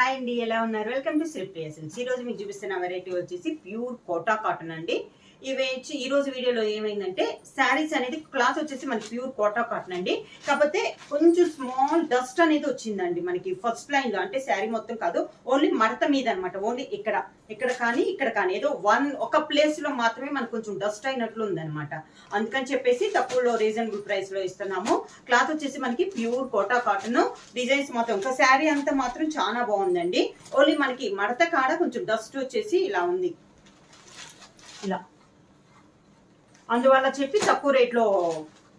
Hi అండి, ఎలా ఉన్నారు? Welcome to Sri Priya Sons. ఈ రోజు మీకు చూపిస్తున్న వెరైటీ వచ్చేసి ప్యూర్ కోటా కాటన్ అండి. ఇవి వచ్చి ఈ రోజు వీడియోలో ఏమైందంటే శారీస్ అనేది క్లాత్ వచ్చేసి మనకి ప్యూర్ కోటా కాటన్ అండి. కాకపోతే కొంచెం స్మాల్ డస్ట్ అనేది వచ్చిందండి మనకి ఫస్ట్ లైన్ లో, అంటే శారీ మొత్తం కాదు, ఓన్లీ మడత మీద అనమాట. ఓన్లీ ఇక్కడ కానీ ఇక్కడ కానీ ఏదో ఒక ప్లేస్ లో మాత్రమే మనకు కొంచెం డస్ట్ అయినట్లు ఉందన్నమాట. అందుకని చెప్పేసి తక్కువలో రీజనబుల్ ప్రైస్ లో ఇస్తున్నాము. క్లాత్ వచ్చేసి మనకి ప్యూర్ కోటా కాటన్, డిజైన్స్ మొత్తం ఇంకా శారీ అంతా మాత్రం చాలా బాగుందండి. ఓన్లీ మనకి మడత కాడ కొంచెం డస్ట్ వచ్చేసి ఇలా ఉంది, ఇలా. అందువల్ల చెప్పి తక్కువ రేట్లో,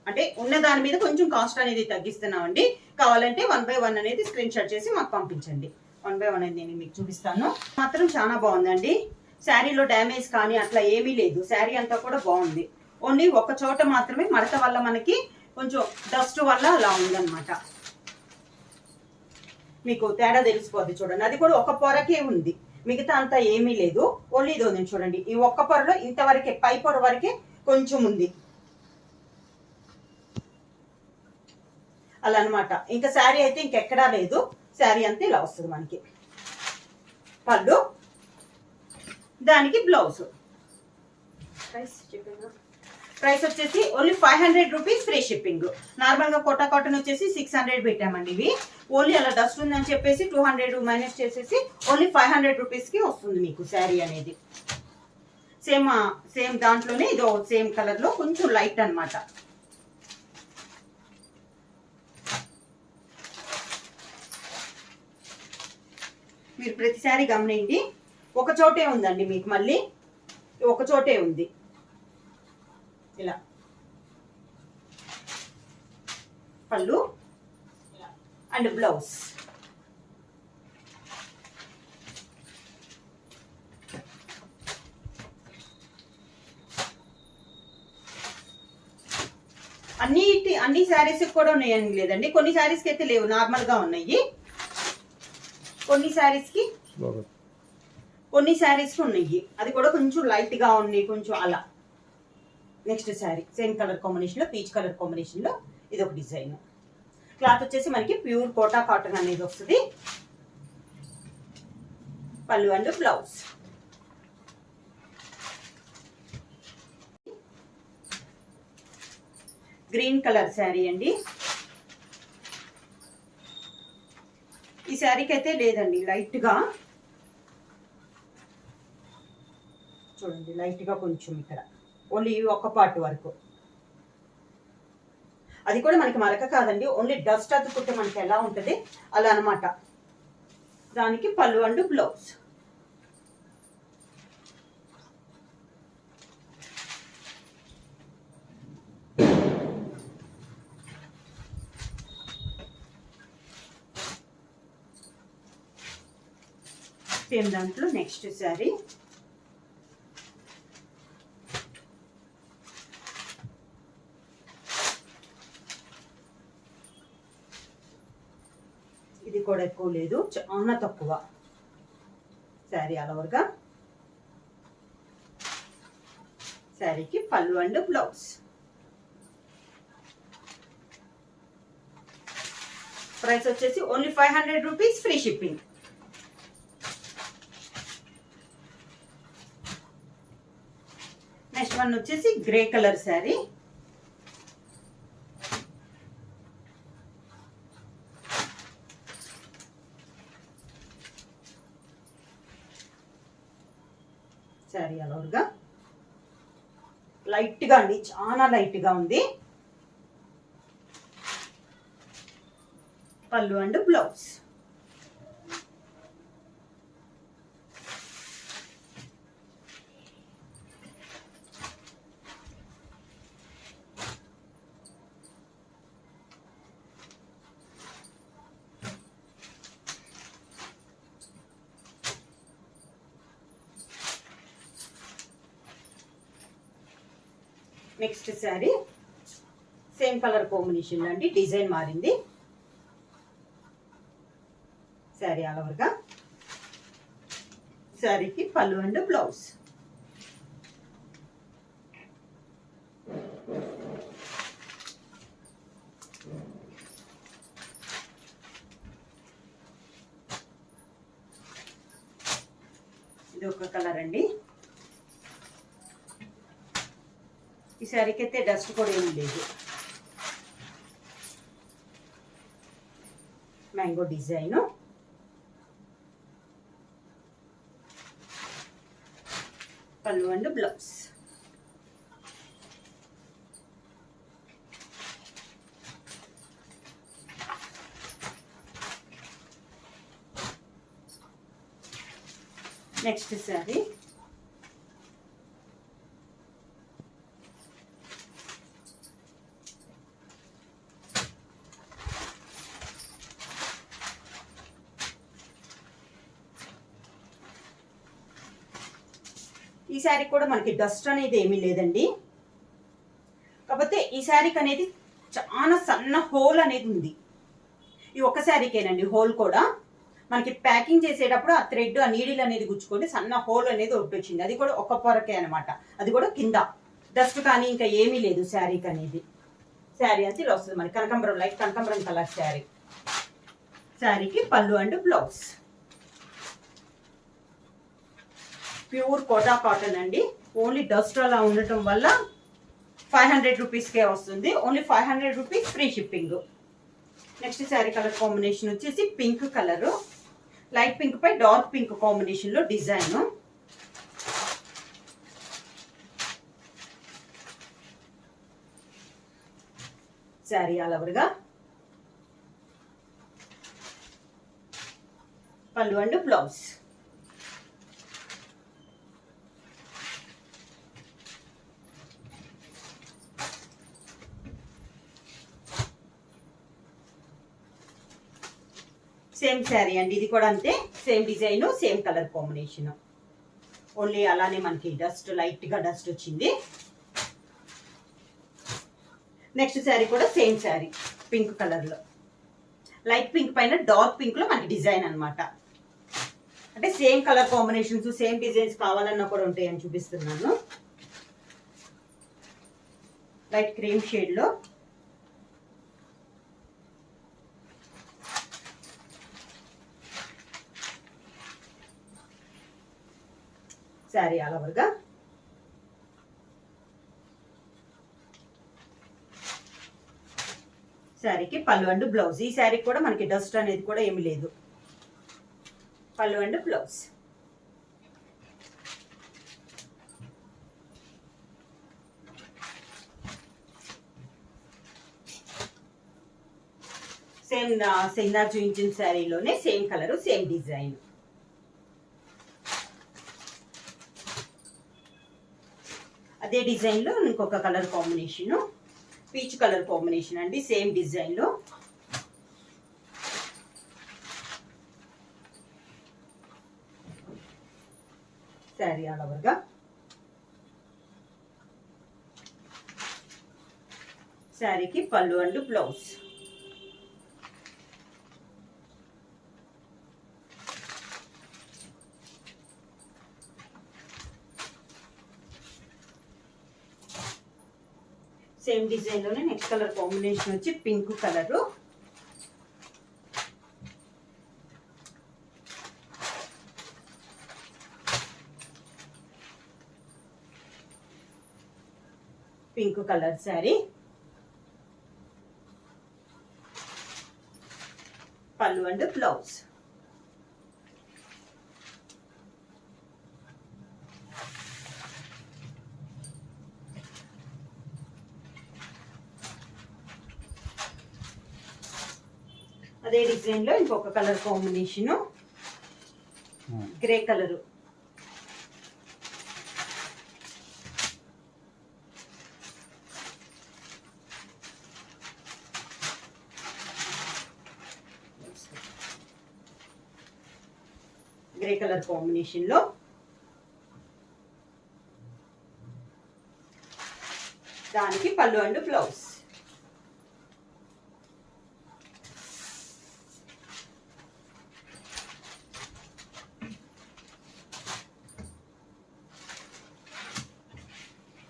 అంటే ఉన్న దాని మీద కొంచెం కాస్ట్ అనేది తగ్గిస్తున్నామండి. కావాలంటే 1 by 1 అనేది స్క్రీన్ షాట్ చేసి మాకు పంపించండి. 1 by 1 అనేది నేను మీకు చూపిస్తాను. మాత్రం చాలా బాగుందండి. శారీలో డ్యామేజ్ కానీ అట్లా ఏమీ లేదు. శారీ అంతా కూడా బాగుంది. ఓన్లీ ఒక చోట మాత్రమే మడత వల్ల మనకి కొంచెం డస్ట్ వల్ల అలా ఉందన్నమాట. మీకు తేడా తెలిసిపోద్ది చూడండి. అది కూడా ఒక పొరకే ఉంది, మిగతా అంతా ఏమీ లేదు. ఓన్లీ ఇదో నేను చూడండి, ఈ ఒక్క పొరలో ఇంతవరకే, పై పొర వరకే కొంచెం ఉంది అలా అనమాట. ఇంకా శారీ అయితే ఇంకెక్కడా లేదు. శారీ అంతా ఇలా వస్తుంది మనకి. పళ్ళు, దానికి బ్లౌజ్. ప్రైస్ వచ్చేసి only 500 rupees free shipping. Normal గా కోటా కాటన్ వచ్చేసి 600 పెట్టామండి. ఇవి ఓన్లీ అలా డస్ట్ ఉందని చెప్పేసి 200 మైనస్ చేసేసి ఓన్లీ 500 రూపీస్ కి వస్తుంది మీకు శారీ అనేది. సేమ్ దాంట్లోనే ఇదో సేమ్ కలర్ లో కొంచెం లైట్ అన్నమాట. మీరు ప్రతిసారి గమనించి, ఒక చోటే ఉందండి మీకు, మళ్ళీ ఒక చోటే ఉంది ఇలా. పళ్ళు అండ్ బ్లౌజ్. అన్ని శారీస్ కూడా ఉన్నాయని లేదండి, కొన్ని శారీస్ కి అయితే లేవు, నార్మల్ గా ఉన్నాయి. కొన్ని శారీస్ కి ఉన్నాయి, అది కూడా కొంచెం లైట్ గా ఉన్నాయి, కొంచెం అలా. Next sari same colour combination లో, పీచ్ కలర్ కాంబినేషన్ లో ఇది ఒక డిజైన్. క్లాత్ వచ్చేసి మనకి ప్యూర్ కోటా కాటన్ అనేది వస్తుంది. పళ్ళు and blouse. Green colour sari అండి. ఈ శారీకి అయితే లేదండి, లైట్ గా చూడండి, లైట్ గా కొంచెం ఇక్కడ ఓన్లీ ఒక పార్ట్ వరకు. అది కూడా మనకి మరక కాదండి, ఓన్లీ డస్ట్ అతుక్కుంటే మనకి ఎలా ఉంటుంది అలా అనమాట. దానికి పళ్ళు అండ్ బ్లౌజ్. సేమ్ దాంట్లో నెక్స్ట్ శారీ. ఇది కూడా ఎక్కువ లేదు, చాలా తక్కువ శారీ అలవర్గా. శారీకి పళ్ళు అండ్ బ్లౌజ్. ప్రైస్ వచ్చేసి only 500 rupees free shipping. Next one వచ్చేసి గ్రే కలర్ శారీ. శారీ అలవర్గా లైట్ గా అండి, చాలా లైట్ గా ఉంది. పళ్ళు and blouse. Next sari same colour combination అండి, డిజైన్ మారింది. శారీ ఆల్ ఓవర్గా. శారీకి పళ్ళు అండ్ బ్లౌజ్. ఇది ఒక కలర్ అండి. ఈ శారీకి అయితే డస్ట్ కూడా ఏమి లేదు. మ్యాంగో డిజైన్, పళ్ళు అండ్ బ్లౌజ్. నెక్స్ట్ శారీ ఈ శారీ కూడా మనకి డస్ట్ అనేది ఏమీ లేదండి. కాకపోతే ఈ శారీకి అనేది చాలా సన్న హోల్ అనేది ఉంది. ఈ ఒక్క శారీకేనండి హోల్ కూడా. మనకి ప్యాకింగ్ చేసేటప్పుడు ఆ థ్రెడ్ ఆ నీడిల్ అనేది గుచ్చుకొని సన్న హోల్ అనేది ఒకటి వచ్చింది. అది కూడా ఒక పొరకే అనమాట. అది కూడా కింద డస్ట్ కానీ ఇంకా ఏమీ లేదు శారీకి అనేది. శారీ అంతా ఇలా వస్తుంది మనకి కనకాంబరం, లైట్ కనకాంబరం కలర్ శారీ. శారీకి పళ్ళు and blouse. Pure Kota cotton అండి. ఓన్లీ డస్ట్ అలా ఉండటం వల్ల 500 రూపీస్కే వస్తుంది. Only 500 rupees free shipping. Next sari colour combination వచ్చేసి పింక్ కలర్, లైట్ పింక్ పై డార్క్ పింక్ కాంబినేషన్ లో డిజైన్. శారీ ఆల్ ఓవర్గా పళ్ళు అండ్ బ్లౌజ్. సేమ్ శారీ అండి. ఇది కూడా అంతే, same design, same colour combination. Only అలానే మనకి డస్ట్ లైట్ గా డస్ట్ వచ్చింది. నెక్స్ట్ శారీ కూడా సేమ్ శారీ పింక్ కలర్ లో, లైట్ పింక్ పైన డార్క్ పింక్ లో మనకి డిజైన్ అనమాట. అంటే same colour combinations, same designs కావాలన్నా కూడా ఉంటాయని చూపిస్తున్నాను. లైట్ క్రీమ్ షేడ్ లో శారీ ఆల్ ఓవర్గా. శారీకి పళ్ళు అండ్ బ్లౌజ్. ఈ శారీ కూడా మనకి డస్ట్ అనేది కూడా ఏమి లేదు. పళ్ళు అండ్ బ్లౌజ్. సేమ్ ఇందాక చూపించిన శారీలోనే సేమ్ కలర్, సేమ్ డిజైన్. అదే డిజైన్ లో ఇంకొక colour combination, peach colour combination అండి. సేమ్ డిజైన్ లో శారీ ఆల్ ఓవర్గా. శారీకి పళ్ళు అండ్ బ్లౌజ్. సేమ్ డిజైన్ లోనే నెక్స్ట్ కలర్ కాంబినేషన్ వచ్చి pink colour. Pink colour sari, పళ్ళు అండ్ బ్లౌజ్. అదే డిజైన్ లో ఇంకొక colour combination grey colour. Grey colour combination లో దానికి పళ్ళు అండ్ బ్లౌజ్.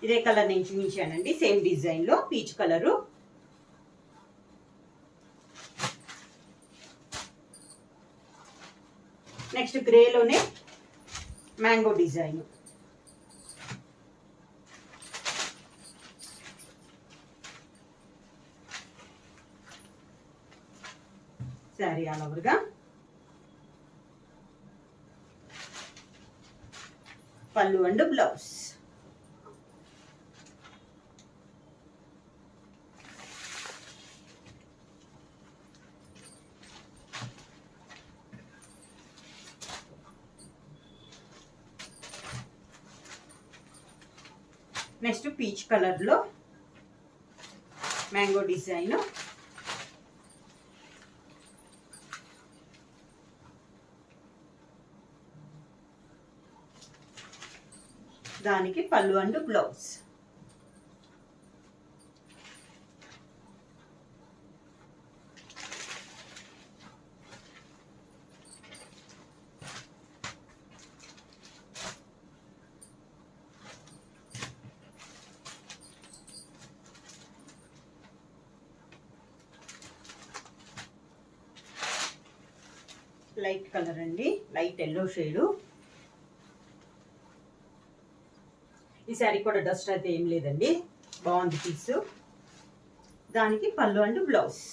ఇదే కలర్ నేను చూపించానండి, సేమ్ డిజైన్ లో peach colour. Next గ్రేలోనే mango design. Sari all ఓవర్గా. పళ్ళు and blouse. Next peach colour లో మ్యాంగో డిజైన్. దానికి పళ్ళు అండ్ బ్లౌజ్. లైట్ కలర్ అండి, లైట్ ఎల్లో షేడు. ఈ శారీ కూడా డస్ట్ అయితే ఏం లేదండి, బాగుంది పీసు. దానికి పళ్ళు and blouse.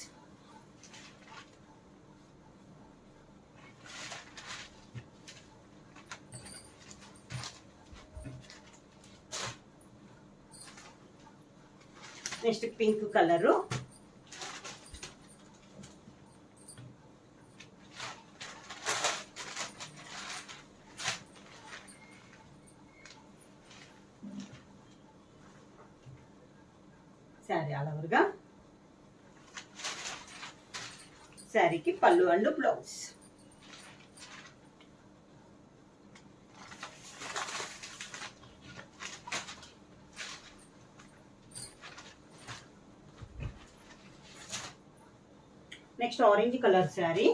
Next pink colour. Sari all ఓవర్గా. శారీకి పళ్ళు and blouse. Next orange colour sari.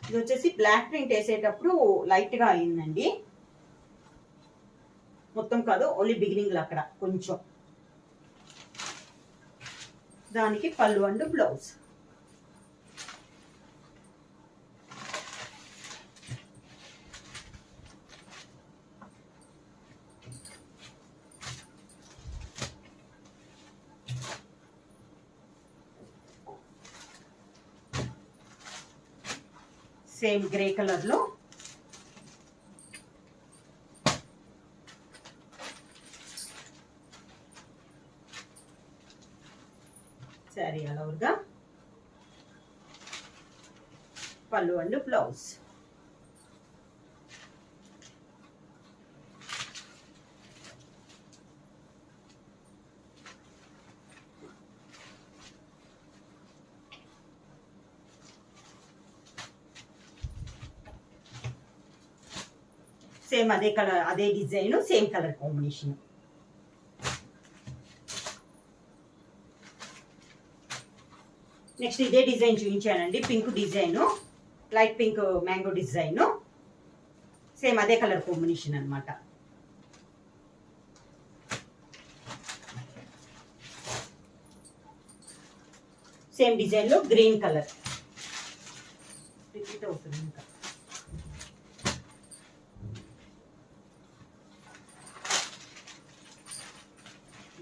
ఇది వచ్చేసి బ్లాక్ ప్రింట్ వేసేటప్పుడు లైట్ గా అయిందండి, మొత్తం కాదు, ఓన్లీ బిగినింగ్ లో అక్కడ కొంచెం. దానికి పళ్ళు and blouse. Same grey colour లో శారీ ఆల్ ఓవర్గా. పళ్ళు అండ్ బ్లౌజ్. సేమ్ అదే కలర్, అదే design, same colour combination. Next ఇదే డిజైన్ చూపించానండి, pink design, light pink mango design, same అదే కలర్ కాంబినేషన్ అన్నమాట. సేమ్ డిజైన్ లో గ్రీన్ కలర్ రిపీట్ అవుతుంది ఇంకా.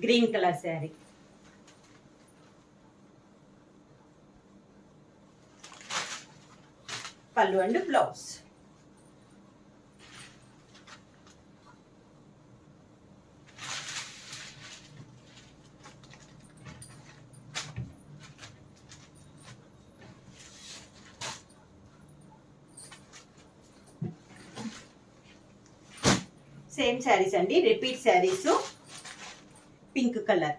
Green colour sari. పళ్ళు అండ్ బ్లౌజ్. సేమ్ శారీస్ అండి, repeat saris. Pink colour,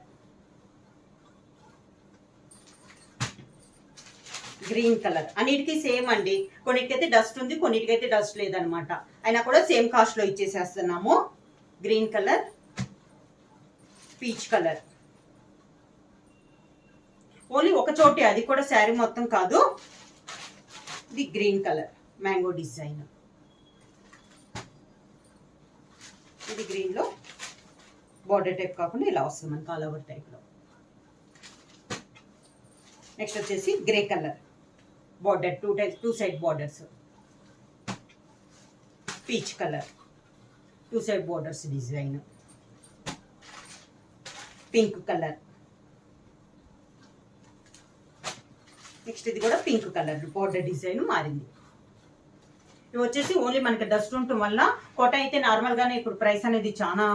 green colour, అన్నిటికీ సేమ్ అండి. కొన్నిటికైతే డస్ట్ ఉంది, కొన్నిటికైతే డస్ట్ లేదనమాట. అయినా కూడా సేమ్ కాస్ట్ లో ఇచ్చేసేస్తున్నాము. Green colour, peach colour, only ఒక చోటే, అది కూడా శారీ మొత్తం కాదు. ఇది గ్రీన్ కలర్ మ్యాంగో డిజైన్. ఇది గ్రీన్ లో బార్డర్ టైప్ కాకుండా ఇలా వస్తుంది మనకి ఆల్ ఓవర్ టైప్లో. నెక్స్ట్ వచ్చేసి grey colour border, two side borders. Peach colour, two side borders design. Pink colour, next ఇది కూడా పింక్ కలర్ బార్డర్ డిజైన్ మారింది. ఇవి వచ్చేసి ఓన్లీ మనకి డస్ట్ ఉండటం వల్ల కోట అయితే నార్మల్గానే ఇప్పుడు ప్రైస్ అనేది చాలా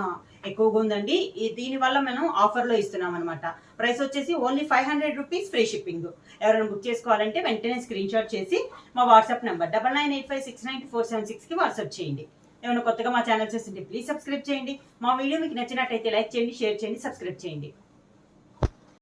ఎక్కువగా ఉందండి. దీనివల్ల మనం ఆఫర్లో ఇస్తున్నాం అనమాట. ప్రైస్ వచ్చేసి ఓన్లీ 500 రూపీస్, ఫ్రీ షిప్పింగ్. ఎవరైనా బుక్ చేసుకోవాలంటే వెంటనే స్క్రీన్ షాట్ చేసి మా వాట్సాప్ నెంబర్ 9985692476కి వాట్సాప్ చేయండి. ఏమైనా కొత్తగా మా ఛానల్ చూస్తుంటే ప్లీజ్ సబ్స్క్రైబ్ చేయండి. మా వీడియో మీకు నచ్చినట్టయితే లైక్ చేయండి, షేర్ చేయండి, సబ్స్క్రైబ్ చేయండి.